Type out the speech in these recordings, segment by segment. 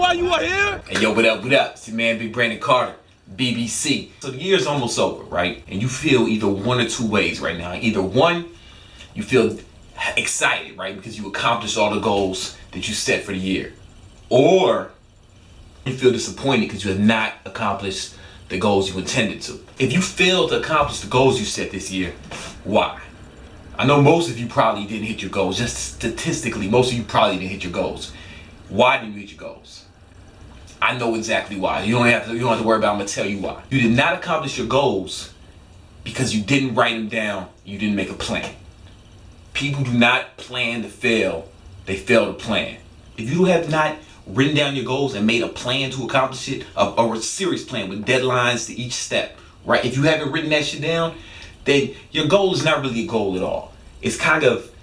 why you are here? Hey, yo, what up, what up? It's your man, Big Brandon Carter, BBC. So the year's almost over, right? And you feel either one or two ways right now. Either one, you feel excited, right? Because you accomplished all the goals that you set for the year. Or you feel disappointed because you have not accomplished the goals you intended to. If you failed to accomplish the goals you set this year, why? I know most of you probably didn't hit your goals. Just statistically, most of you probably didn't hit your goals. Why didn't you hit your goals? I know exactly why. You don't have to worry about it. I'm gonna tell you why. You did not accomplish your goals because you didn't write them down. You didn't make a plan. People do not plan to fail. They fail to plan. If you have not written down your goals and made a plan to accomplish it, or a serious plan with deadlines to each step, right? If you haven't written that shit down, then your goal is not really a goal at all. It's kind of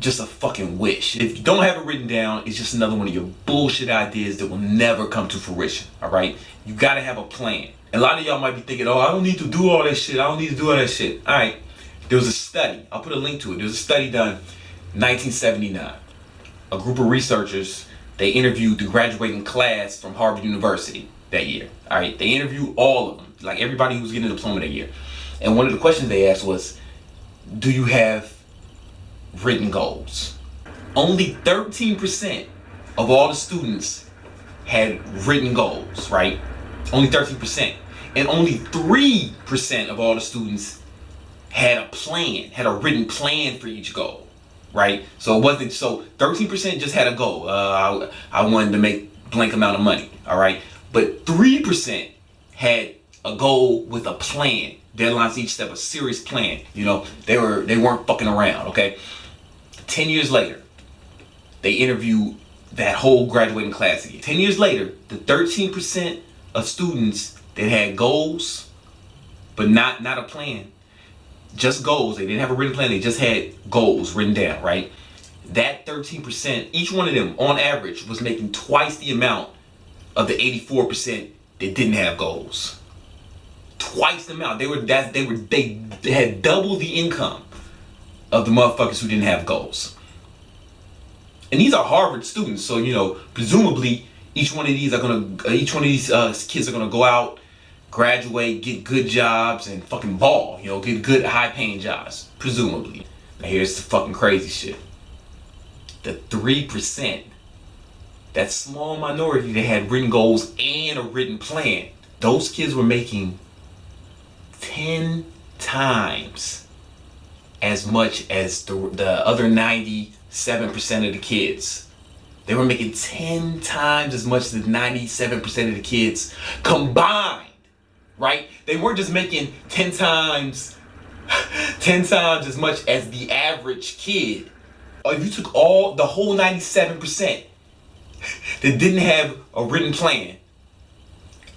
just a fucking wish. If you don't have it written down, it's just another one of your bullshit ideas that will never come to fruition, all right? You gotta have a plan. A lot of y'all might be thinking, oh, I don't need to do all that shit. I don't need to do all that shit. All right, there was a study. I'll put a link to it. There was a study done in 1979. A group of researchers, they interviewed the graduating class from Harvard University that year, all right? They interviewed all of them, like everybody who was getting a diploma that year. And one of the questions they asked was, do you have written goals? Only 13% of all the students had written goals, right? Only 13%. And only 3% of all the students had a plan, had a written plan for each goal, right? So it wasn't, so 13% just had a goal. I wanted to make blank amount of money, all right? But 3% had a goal with a plan. Deadlines each step, a serious plan. You know, they weren't fucking around, okay? 10 years later, they interviewed that whole graduating class again. 10 years later, the 13% of students that had goals, but not a plan, just goals, they didn't have a written plan, they just had goals written down, right? That 13%, each one of them, on average, was making twice the amount of the 84% that didn't have goals. Twice the amount. They had double the income of the motherfuckers who didn't have goals. And these are Harvard students, so you know, presumably each one of these kids are gonna go out, graduate, get good jobs, and fucking ball. You know, get good high-paying jobs, presumably. Now here's the fucking crazy shit. The 3%, that small minority that had written goals and a written plan, those kids were making 10 times as much as the other 97% of the kids. They were making 10 times as much as the 97% of the kids combined, right? They weren't just making 10 times as much as the average kid. If you took the whole 97% that didn't have a written plan,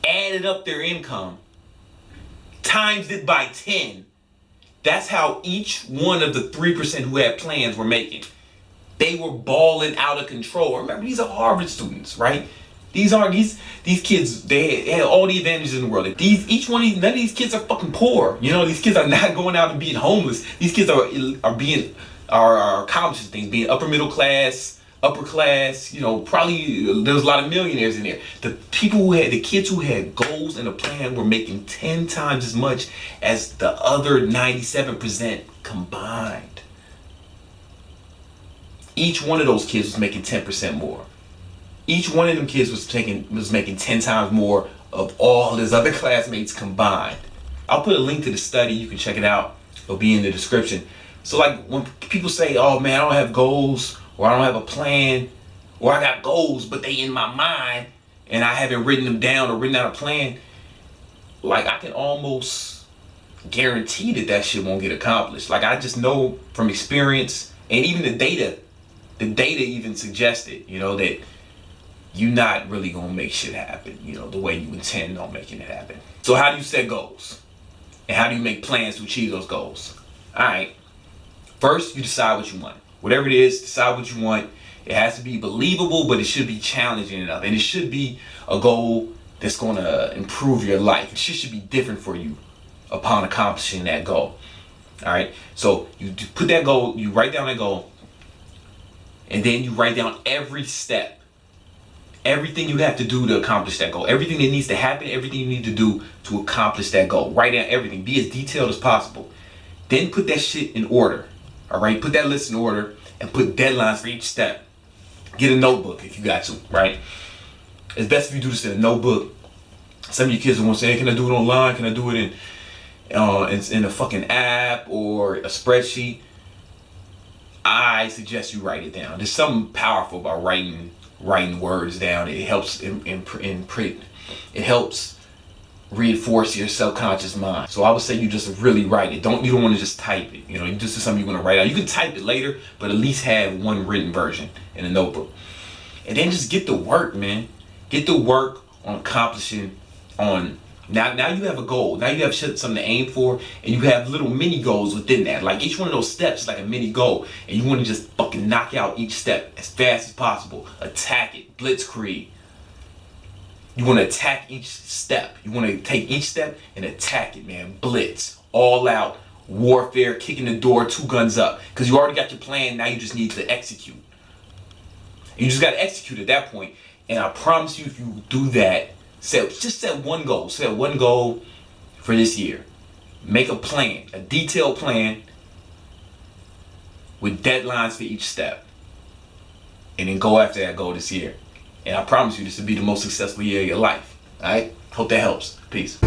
added up their income, times it by 10, that's how each one of the 3% who had plans were making. They were balling out of control. Remember, these are Harvard students, right? These kids, they had all the advantages in the world. None of these kids are fucking poor. You know, these kids are not going out and being homeless. These kids are accomplishing things, being upper middle class, upper class, you know, probably there's a lot of millionaires in there. The kids who had goals and a plan were making 10 times as much as the other 97% combined. Each one of those kids was making 10% more. Each one of them kids was making 10 times more of all his other classmates combined. I'll put a link to the study, you can check it out. It'll be in the description. So like when people say, oh man, I don't have goals, or I don't have a plan, or I got goals, but they in my mind, and I haven't written them down or written out a plan, like I can almost guarantee that shit won't get accomplished. Like I just know from experience, and even the data even suggested, you know, that you're not really gonna make shit happen, you know, the way you intend on making it happen. So how do you set goals? And how do you make plans to achieve those goals? All right, first you decide what you want. Whatever it is, decide what you want. It has to be believable, but it should be challenging enough. And it should be a goal that's going to improve your life. It should be different for you upon accomplishing that goal. All right. So you put that goal, you write down that goal, and then you write down every step everything you have to do to accomplish that goal. Everything that needs to happen, everything you need to do to accomplish that goal. Write down everything. Be as detailed as possible. Then put that shit in order. All right? Put that list in order and put deadlines for each step. Get a notebook if you got to, right? It's best if you do this in a notebook. Some of your kids will say, hey, can I do it online? Can I do it in a fucking app or a spreadsheet? I suggest you write it down. There's something powerful about writing words down. It helps imprint. It helps reinforce your subconscious mind. So I would say you just really write it. You don't want to just type it. You know, this is something you're gonna write out. You can type it later, but at least have one written version in a notebook. And then just get to work, man. Get to work on accomplishing now you have a goal. Now you have something to aim for, and you have little mini goals within that. Like each one of those steps is like a mini goal, and you want to just fucking knock out each step as fast as possible. Attack it, blitzkrieg. You want to attack each step. You want to take each step and attack it, man. Blitz, all out warfare, kicking the door, 2 guns up. Because you already got your plan. Now you just need to execute. You just got to execute at that point. And I promise you, if you do that, just set one goal. Set one goal for this year. Make a plan, a detailed plan with deadlines for each step. And then go after that goal this year. And I promise you, this will be the most successful year of your life. All right? Hope that helps. Peace.